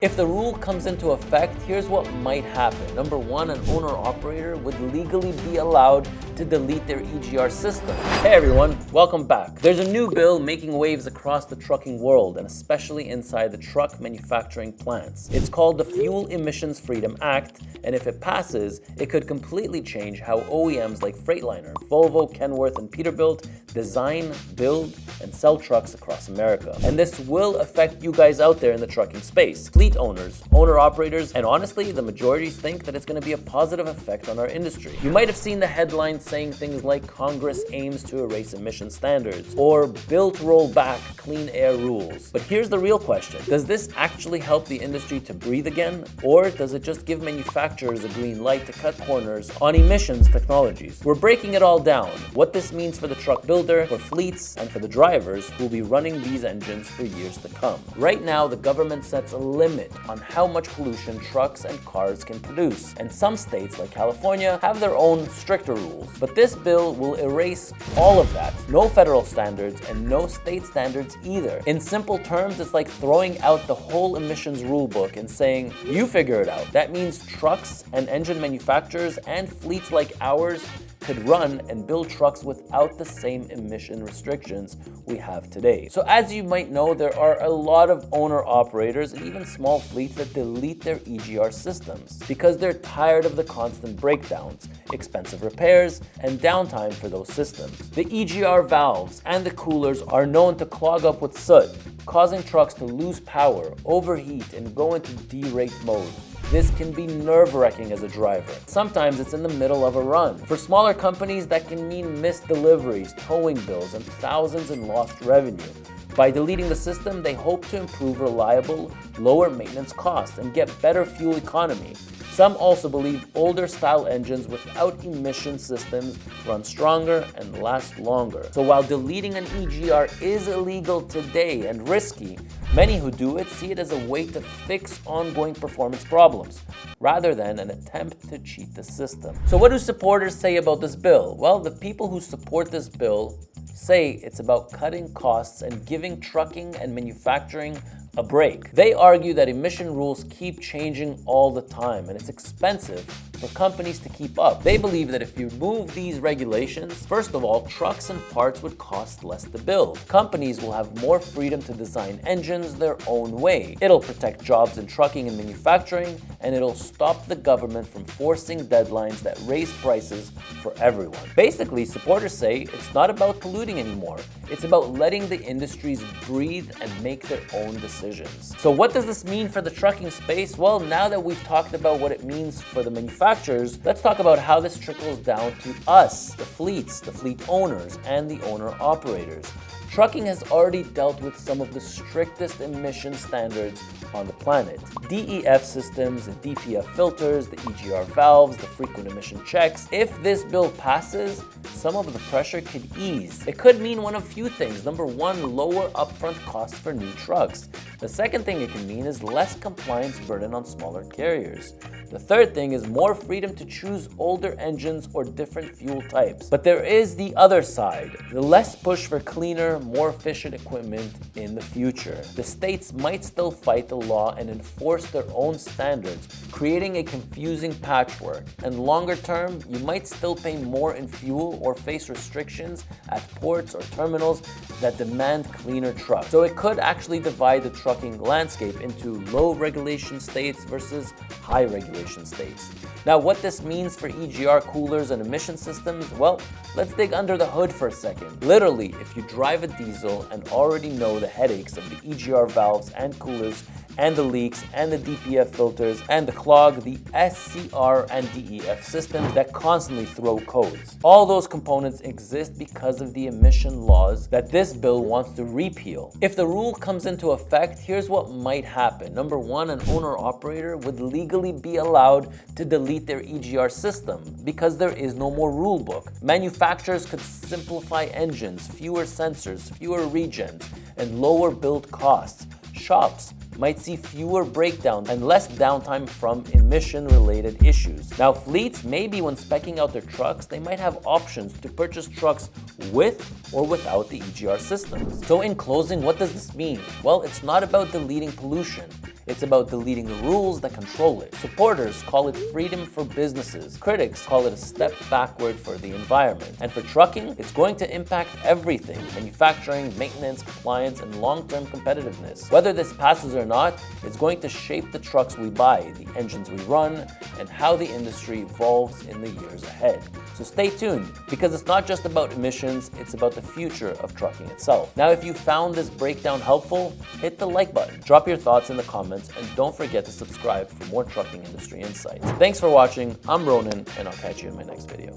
If the rule comes into effect, here's what might happen. Number one, an owner-operator would legally be allowed to delete their EGR system. Hey everyone, welcome back. There's a new bill making waves across the trucking world, and especially inside the truck manufacturing plants. It's called the Fuel Emissions Freedom Act, and if it passes, it could completely change how OEMs like Freightliner, Volvo, Kenworth, and Peterbilt design, build, and sell trucks across America. And this will affect you guys out there in the trucking space. Fleet owners, owner-operators, and honestly, the majority think that it's going to be a positive effect on our industry. You might have seen the headlines saying things like Congress aims to erase emission standards, or bill to roll back clean air rules. But here's the real question. Does this actually help the industry to breathe again, or does it just give manufacturers a green light to cut corners on emissions technologies? We're breaking it all down. What this means for the truck builder, for fleets, and for the drivers who will be running these engines for years to come. Right now, the government sets a limit on how much pollution trucks and cars can produce, and some states like California have their own stricter rules. But this bill will erase all of that. No federal standards and no state standards either. In simple terms, it's like throwing out the whole emissions rulebook and saying, you figure it out. That means trucks and engine manufacturers and fleets like ours could run and build trucks without the same emission restrictions we have today. So as you might know, there are a lot of owner-operators and even small fleets that delete their EGR systems because they're tired of the constant breakdowns, expensive repairs, and downtime for those systems. The EGR valves and the coolers are known to clog up with soot, causing trucks to lose power, overheat, and go into derate mode. This can be nerve-wracking as a driver. Sometimes it's in the middle of a run. For smaller companies, that can mean missed deliveries, towing bills, and thousands in lost revenue. By deleting the system, they hope to improve reliable, lower maintenance costs and get better fuel economy. Some also believe older style engines without emission systems run stronger and last longer. So while deleting an EGR is illegal today and risky, many who do it see it as a way to fix ongoing performance problems, rather than an attempt to cheat the system. So what do supporters say about this bill? Well, the people who support this bill say it's about cutting costs and giving trucking and manufacturing a break. They argue that emission rules keep changing all the time, and it's expensive for companies to keep up. They believe that if you remove these regulations, first of all, trucks and parts would cost less to build. Companies will have more freedom to design engines their own way. It'll protect jobs in trucking and manufacturing, and it'll stop the government from forcing deadlines that raise prices for everyone. Basically, supporters say it's not about polluting anymore. It's about letting the industries breathe and make their own decisions. So what does this mean for the trucking space? Well, now that we've talked about what it means for the manufacturers, let's talk about how this trickles down to us, the fleets, the fleet owners, and the owner-operators. Trucking has already dealt with some of the strictest emission standards on the planet. DEF systems, the DPF filters, the EGR valves, the frequent emission checks. If this bill passes, some of the pressure could ease. It could mean one of few things. Number one, lower upfront costs for new trucks. The second thing it can mean is less compliance burden on smaller carriers. The third thing is more freedom to choose older engines or different fuel types. But there is the other side, the less push for cleaner, more efficient equipment in the future. The states might still fight the law and enforce their own standards, creating a confusing patchwork. And longer term, you might still pay more in fuel or face restrictions at ports or terminals that demand cleaner trucks. So it could actually divide the trucking landscape into low regulation states versus high regulation states. Now, what this means for EGR coolers and emission systems, well, let's dig under the hood for a second. Literally, if you drive a diesel and already know the headaches of the EGR valves and coolers and the leaks and the DPF filters and the clog, the SCR and DEF systems that constantly throw codes. All those components exist because of the emission laws that this bill wants to repeal. If the rule comes into effect, here's what might happen. Number one, an owner-operator would legally be allowed to delete their EGR system because there is no more rule book. Manufacturers could simplify engines, fewer sensors, fewer regens, and lower build costs. Shops might see fewer breakdowns and less downtime from emission-related issues. Now, fleets, maybe when speccing out their trucks, they might have options to purchase trucks with or without the EGR systems. So in closing, what does this mean? Well, it's not about deleting pollution. It's about deleting the rules that control it. Supporters call it freedom for businesses. Critics call it a step backward for the environment. And for trucking, it's going to impact everything: manufacturing, maintenance, compliance, and long-term competitiveness. Whether this passes or not, it's going to shape the trucks we buy, the engines we run, and how the industry evolves in the years ahead. So stay tuned, because it's not just about emissions, it's about the future of trucking itself. Now, if you found this breakdown helpful, hit the like button, drop your thoughts in the comments, and don't forget to subscribe for more trucking industry insights. Thanks for watching. I'm Ronen, and I'll catch you in my next video.